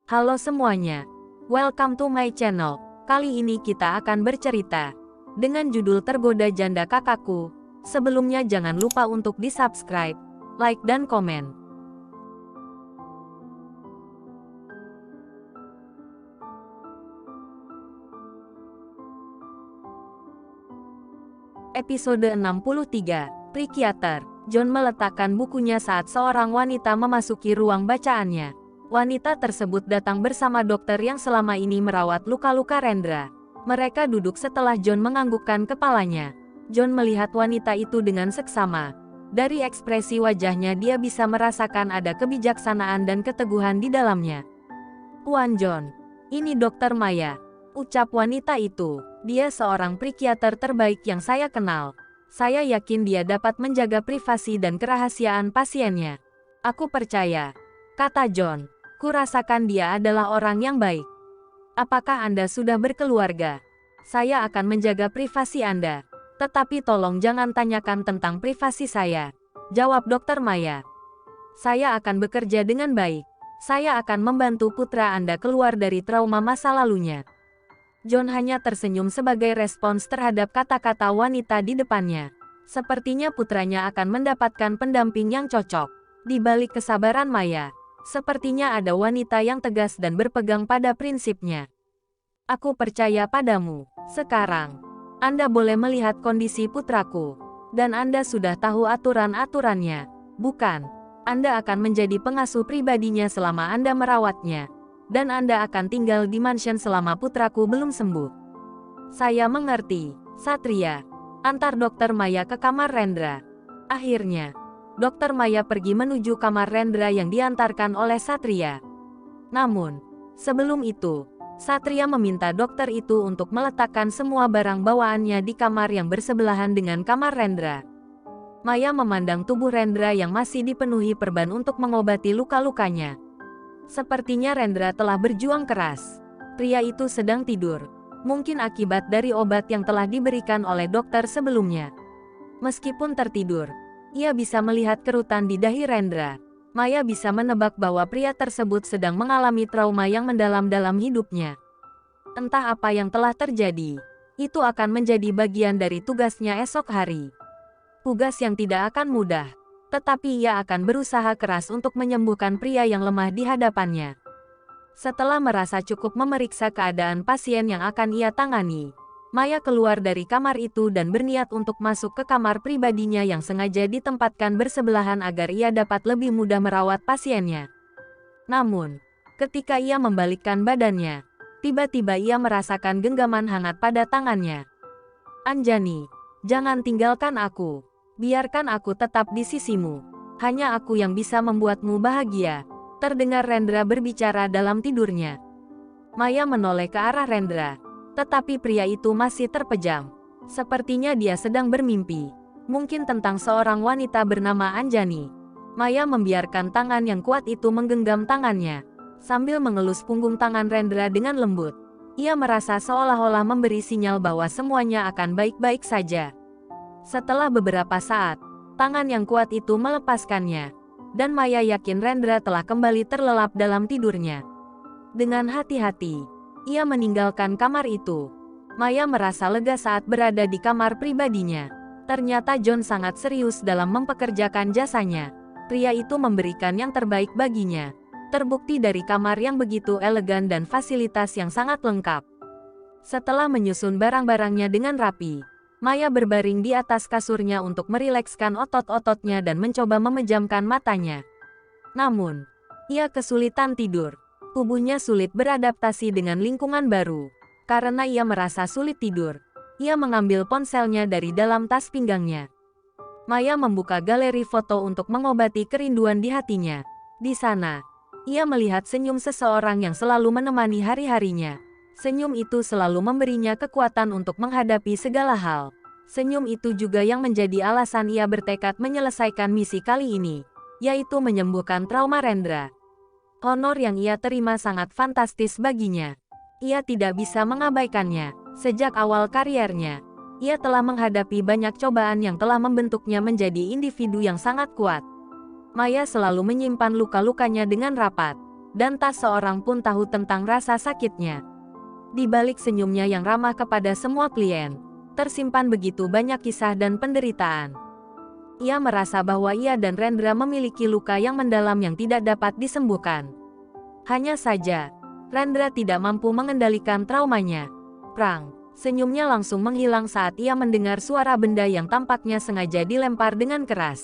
Halo semuanya, welcome to my channel. Kali ini kita akan bercerita dengan judul Tergoda Janda Kakakku. Sebelumnya jangan lupa untuk di-subscribe, like dan komen. Episode 63, Psikiater. John meletakkan bukunya saat seorang wanita memasuki ruang bacaannya. Wanita tersebut datang bersama dokter yang selama ini merawat luka-luka Rendra. Mereka duduk setelah John menganggukkan kepalanya. John melihat wanita itu dengan seksama. Dari ekspresi wajahnya dia bisa merasakan ada kebijaksanaan dan keteguhan di dalamnya. "Tuan John, ini Dokter Maya," ucap wanita itu. "Dia seorang psikiater terbaik yang saya kenal. Saya yakin dia dapat menjaga privasi dan kerahasiaan pasiennya." "Aku percaya," kata John. "Kurasakan dia adalah orang yang baik." "Apakah Anda sudah berkeluarga?" "Saya akan menjaga privasi Anda. Tetapi tolong jangan tanyakan tentang privasi saya," jawab Dokter Maya. "Saya akan bekerja dengan baik. Saya akan membantu putra Anda keluar dari trauma masa lalunya." John hanya tersenyum sebagai respons terhadap kata-kata wanita di depannya. Sepertinya putranya akan mendapatkan pendamping yang cocok. Di balik kesabaran Maya, sepertinya ada wanita yang tegas dan berpegang pada prinsipnya. "Aku percaya padamu. Sekarang, Anda boleh melihat kondisi putraku. Dan Anda sudah tahu aturan-aturannya, bukan? Anda akan menjadi pengasuh pribadinya selama Anda merawatnya. Dan Anda akan tinggal di mansion selama putraku belum sembuh." "Saya mengerti, Satria." Antar Dokter Maya ke kamar Rendra. Akhirnya, Dokter Maya pergi menuju kamar Rendra yang diantarkan oleh Satria. Namun, sebelum itu, Satria meminta dokter itu untuk meletakkan semua barang bawaannya di kamar yang bersebelahan dengan kamar Rendra. Maya memandang tubuh Rendra yang masih dipenuhi perban untuk mengobati luka-lukanya. Sepertinya Rendra telah berjuang keras. Pria itu sedang tidur, mungkin akibat dari obat yang telah diberikan oleh dokter sebelumnya. Meskipun tertidur, ia bisa melihat kerutan di dahi Rendra. Maya bisa menebak bahwa pria tersebut sedang mengalami trauma yang mendalam dalam hidupnya. Entah apa yang telah terjadi, itu akan menjadi bagian dari tugasnya esok hari. Tugas yang tidak akan mudah, tetapi ia akan berusaha keras untuk menyembuhkan pria yang lemah di hadapannya. Setelah merasa cukup memeriksa keadaan pasien yang akan ia tangani, Maya keluar dari kamar itu dan berniat untuk masuk ke kamar pribadinya yang sengaja ditempatkan bersebelahan agar ia dapat lebih mudah merawat pasiennya. Namun, ketika ia membalikkan badannya, tiba-tiba ia merasakan genggaman hangat pada tangannya. "Anjani, jangan tinggalkan aku. Biarkan aku tetap di sisimu. Hanya aku yang bisa membuatmu bahagia," terdengar Rendra berbicara dalam tidurnya. Maya menoleh ke arah Rendra. Tetapi pria itu masih terpejam. Sepertinya dia sedang bermimpi. Mungkin tentang seorang wanita bernama Anjani. Maya membiarkan tangan yang kuat itu menggenggam tangannya. Sambil mengelus punggung tangan Rendra dengan lembut. Ia merasa seolah-olah memberi sinyal bahwa semuanya akan baik-baik saja. Setelah beberapa saat, tangan yang kuat itu melepaskannya. Dan Maya yakin Rendra telah kembali terlelap dalam tidurnya. Dengan hati-hati, ia meninggalkan kamar itu. Maya merasa lega saat berada di kamar pribadinya. Ternyata John sangat serius dalam mempekerjakan jasanya. Pria itu memberikan yang terbaik baginya. Terbukti dari kamar yang begitu elegan dan fasilitas yang sangat lengkap. Setelah menyusun barang-barangnya dengan rapi, Maya berbaring di atas kasurnya untuk merilekskan otot-ototnya dan mencoba memejamkan matanya. Namun, ia kesulitan tidur. Tubuhnya sulit beradaptasi dengan lingkungan baru. Karena ia merasa sulit tidur, ia mengambil ponselnya dari dalam tas pinggangnya. Maya membuka galeri foto untuk mengobati kerinduan di hatinya. Di sana, ia melihat senyum seseorang yang selalu menemani hari-harinya. Senyum itu selalu memberinya kekuatan untuk menghadapi segala hal. Senyum itu juga yang menjadi alasan ia bertekad menyelesaikan misi kali ini, yaitu menyembuhkan trauma Rendra. Honor yang ia terima sangat fantastis baginya. Ia tidak bisa mengabaikannya. Sejak awal kariernya, ia telah menghadapi banyak cobaan yang telah membentuknya menjadi individu yang sangat kuat. Maya selalu menyimpan luka-lukanya dengan rapat. dan tak seorang pun tahu tentang rasa sakitnya. Di balik senyumnya yang ramah kepada semua klien, tersimpan begitu banyak kisah dan penderitaan. Ia merasa bahwa ia dan Rendra memiliki luka yang mendalam yang tidak dapat disembuhkan. Hanya saja, Rendra tidak mampu mengendalikan traumanya. Prang, senyumnya langsung menghilang saat ia mendengar suara benda yang tampaknya sengaja dilempar dengan keras.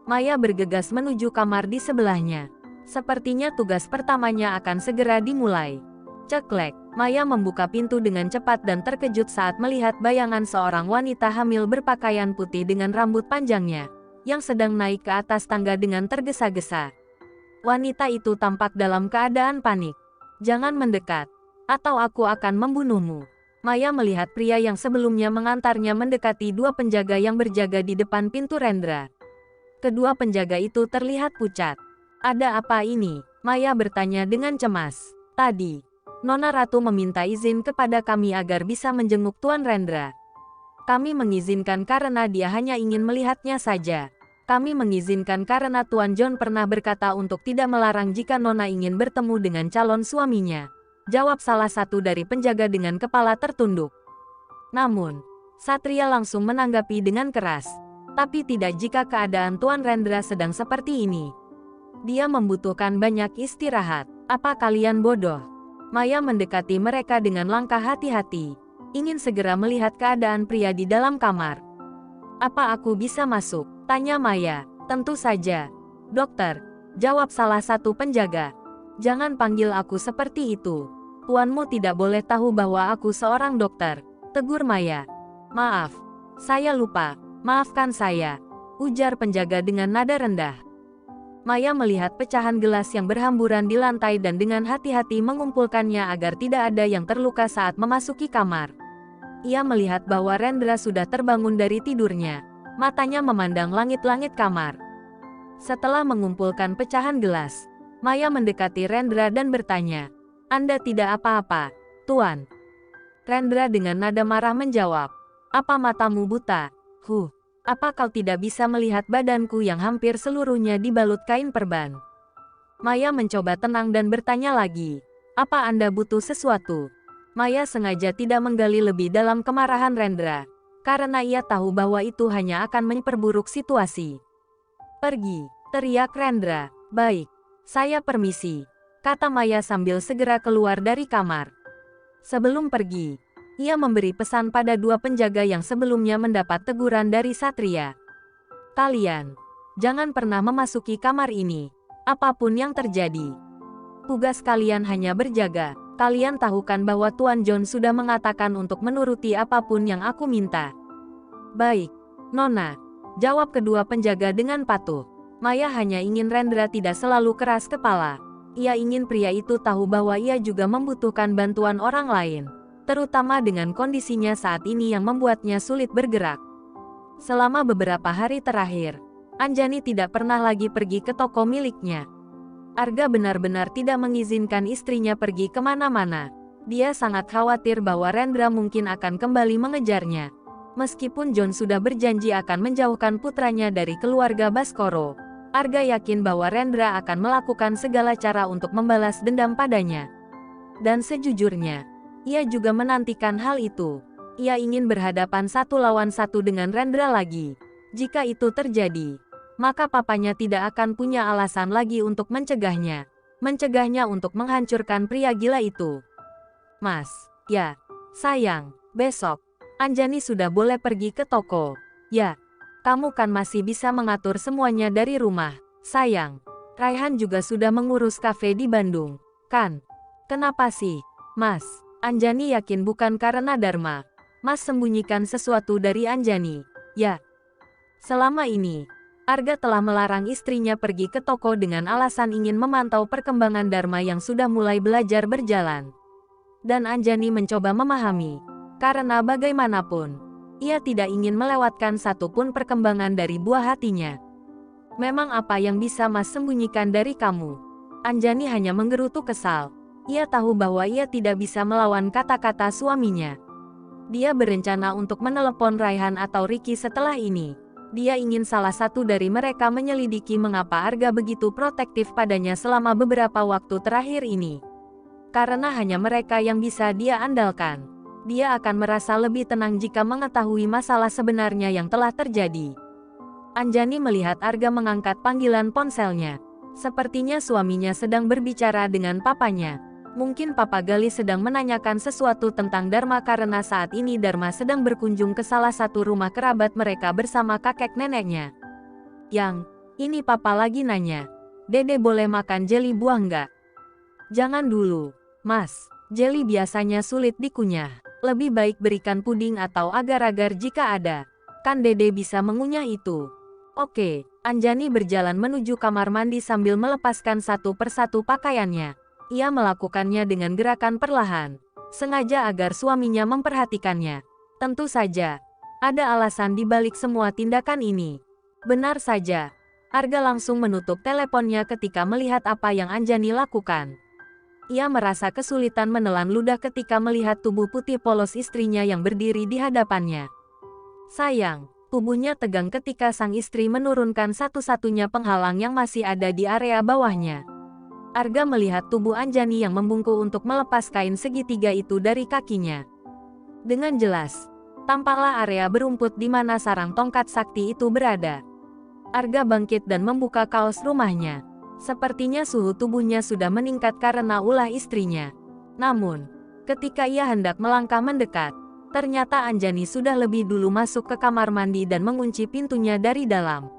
Maya bergegas menuju kamar di sebelahnya. Sepertinya tugas pertamanya akan segera dimulai. Ceklek, Maya membuka pintu dengan cepat dan terkejut saat melihat bayangan seorang wanita hamil berpakaian putih dengan rambut panjangnya, yang sedang naik ke atas tangga dengan tergesa-gesa. Wanita itu tampak dalam keadaan panik. "Jangan mendekat, atau aku akan membunuhmu." Maya melihat pria yang sebelumnya mengantarnya mendekati dua penjaga yang berjaga di depan pintu Rendra. Kedua penjaga itu terlihat pucat. "Ada apa ini?" Maya bertanya dengan cemas. "Tadi, Nona Ratu meminta izin kepada kami agar bisa menjenguk Tuan Rendra. Kami mengizinkan karena dia hanya ingin melihatnya saja. Kami mengizinkan karena Tuan John pernah berkata untuk tidak melarang jika Nona ingin bertemu dengan calon suaminya," jawab salah satu dari penjaga dengan kepala tertunduk. Namun, Satria langsung menanggapi dengan keras. "Tapi tidak jika keadaan Tuan Rendra sedang seperti ini. Dia membutuhkan banyak istirahat. Apa kalian bodoh?" Maya mendekati mereka dengan langkah hati-hati, ingin segera melihat keadaan pria di dalam kamar. "Apa aku bisa masuk?" tanya Maya. "Tentu saja, dokter," jawab salah satu penjaga. "Jangan panggil aku seperti itu. Tuanmu tidak boleh tahu bahwa aku seorang dokter," tegur Maya. "Maaf, saya lupa. Maafkan saya," ujar penjaga dengan nada rendah. Maya melihat pecahan gelas yang berhamburan di lantai dan dengan hati-hati mengumpulkannya agar tidak ada yang terluka saat memasuki kamar. Ia melihat bahwa Rendra sudah terbangun dari tidurnya. Matanya memandang langit-langit kamar. Setelah mengumpulkan pecahan gelas, Maya mendekati Rendra dan bertanya, "Anda tidak apa-apa, Tuan?" Rendra dengan nada marah menjawab, "Apa matamu buta? Apa kau tidak bisa melihat badanku yang hampir seluruhnya dibalut kain perban?" Maya mencoba tenang dan bertanya lagi, "Apa Anda butuh sesuatu?" Maya sengaja tidak menggali lebih dalam kemarahan Rendra, karena ia tahu bahwa itu hanya akan memperburuk situasi. "Pergi," teriak Rendra. "Baik, saya permisi," kata Maya sambil segera keluar dari kamar. Sebelum pergi, ia memberi pesan pada dua penjaga yang sebelumnya mendapat teguran dari Satria. "Kalian, jangan pernah memasuki kamar ini, apapun yang terjadi. Tugas kalian hanya berjaga. Kalian tahukan bahwa Tuan John sudah mengatakan untuk menuruti apapun yang aku minta." "Baik, Nona," jawab kedua penjaga dengan patuh. Maya hanya ingin Rendra tidak selalu keras kepala. Ia ingin pria itu tahu bahwa ia juga membutuhkan bantuan orang lain, terutama dengan kondisinya saat ini yang membuatnya sulit bergerak. Selama beberapa hari terakhir, Anjani tidak pernah lagi pergi ke toko miliknya. Arga benar-benar tidak mengizinkan istrinya pergi kemana-mana. Dia sangat khawatir bahwa Rendra mungkin akan kembali mengejarnya. Meskipun John sudah berjanji akan menjauhkan putranya dari keluarga Baskoro, Arga yakin bahwa Rendra akan melakukan segala cara untuk membalas dendam padanya. Dan sejujurnya, ia juga menantikan hal itu. Ia ingin berhadapan satu lawan satu dengan Rendra lagi. Jika itu terjadi, maka papanya tidak akan punya alasan lagi untuk mencegahnya. Mencegahnya untuk menghancurkan pria gila itu. "Mas, ya, sayang, besok Anjani sudah boleh pergi ke toko. Ya, kamu kan masih bisa mengatur semuanya dari rumah, sayang. Raihan juga sudah mengurus kafe di Bandung, kan? Kenapa sih, Mas?" Anjani yakin bukan karena Dharma. Mas sembunyikan sesuatu dari Anjani. Ya, selama ini, Arga telah melarang istrinya pergi ke toko dengan alasan ingin memantau perkembangan Dharma yang sudah mulai belajar berjalan. Dan Anjani mencoba memahami, karena bagaimanapun, ia tidak ingin melewatkan satupun perkembangan dari buah hatinya. "Memang apa yang bisa Mas sembunyikan dari kamu?" Anjani hanya menggerutu kesal. Ia tahu bahwa ia tidak bisa melawan kata-kata suaminya. Dia berencana untuk menelepon Raihan atau Ricky setelah ini. Dia ingin salah satu dari mereka menyelidiki mengapa Arga begitu protektif padanya selama beberapa waktu terakhir ini. Karena hanya mereka yang bisa dia andalkan. Dia akan merasa lebih tenang jika mengetahui masalah sebenarnya yang telah terjadi. Anjani melihat Arga mengangkat panggilan ponselnya. Sepertinya suaminya sedang berbicara dengan papanya. Mungkin Papa Gali sedang menanyakan sesuatu tentang Dharma karena saat ini Dharma sedang berkunjung ke salah satu rumah kerabat mereka bersama kakek neneknya. Yang, ini Papa lagi nanya. Dede boleh makan jeli buah nggak? Jangan dulu, Mas. Jeli biasanya sulit dikunyah. Lebih baik berikan puding atau agar-agar jika ada. Kan Dede bisa mengunyah itu. Oke, Anjani berjalan menuju kamar mandi sambil melepaskan satu persatu pakaiannya. Ia melakukannya dengan gerakan perlahan, sengaja agar suaminya memperhatikannya. Tentu saja, ada alasan di balik semua tindakan ini. Benar saja, Arga langsung menutup teleponnya ketika melihat apa yang Anjani lakukan. Ia merasa kesulitan menelan ludah ketika melihat tubuh putih polos istrinya yang berdiri di hadapannya. Sayang, tubuhnya tegang ketika sang istri menurunkan satu-satunya penghalang yang masih ada di area bawahnya. Arga melihat tubuh Anjani yang membungkuk untuk melepas kain segitiga itu dari kakinya. Dengan jelas, tampaklah area berumput di mana sarang tongkat sakti itu berada. Arga bangkit dan membuka kaos rumahnya. Sepertinya suhu tubuhnya sudah meningkat karena ulah istrinya. Namun, ketika ia hendak melangkah mendekat, ternyata Anjani sudah lebih dulu masuk ke kamar mandi dan mengunci pintunya dari dalam.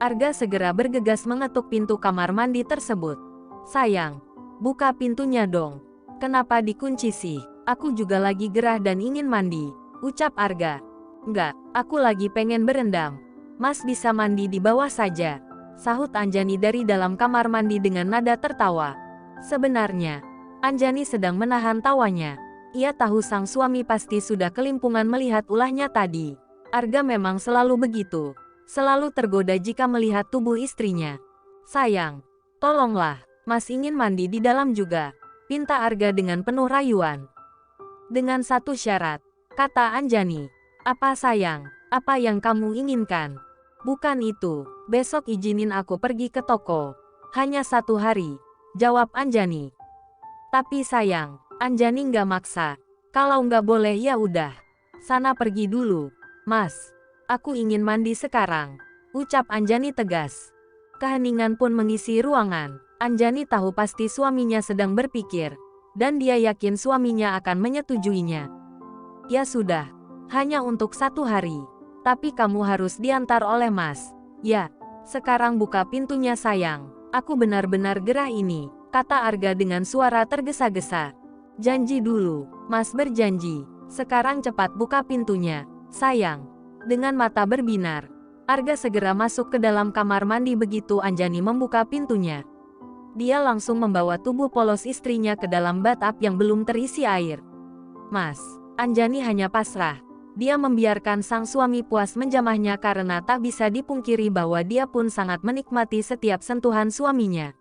Arga segera bergegas mengetuk pintu kamar mandi tersebut. Sayang, buka pintunya dong. Kenapa dikunci sih? Aku juga lagi gerah dan ingin mandi, ucap Arga. Enggak, aku lagi pengen berendam. Mas bisa mandi di bawah saja, sahut Anjani dari dalam kamar mandi dengan nada tertawa. Sebenarnya, Anjani sedang menahan tawanya. Ia tahu sang suami pasti sudah kelimpungan melihat ulahnya tadi. Arga memang selalu begitu, selalu tergoda jika melihat tubuh istrinya. Sayang, tolonglah. Mas ingin mandi di dalam juga, pinta Arga dengan penuh rayuan. Dengan satu syarat, kata Anjani. Apa sayang, apa yang kamu inginkan? Bukan itu, besok izinin aku pergi ke toko. Hanya 1 hari, jawab Anjani. Tapi sayang, Anjani nggak maksa. Kalau nggak boleh ya udah. Sana pergi dulu, Mas. Aku ingin mandi sekarang, ucap Anjani tegas. Keheningan pun mengisi ruangan. Anjani tahu pasti suaminya sedang berpikir, dan dia yakin suaminya akan menyetujuinya. Ya sudah, hanya untuk 1 hari. Tapi kamu harus diantar oleh Mas. Ya, sekarang buka pintunya sayang. Aku benar-benar gerah ini, kata Arga dengan suara tergesa-gesa. Janji dulu, Mas berjanji. Sekarang cepat buka pintunya, sayang. Dengan mata berbinar, Arga segera masuk ke dalam kamar mandi begitu Anjani membuka pintunya. Dia langsung membawa tubuh polos istrinya ke dalam bathtub yang belum terisi air. Mas, Anjani hanya pasrah. Dia membiarkan sang suami puas menjamahnya karena tak bisa dipungkiri bahwa dia pun sangat menikmati setiap sentuhan suaminya.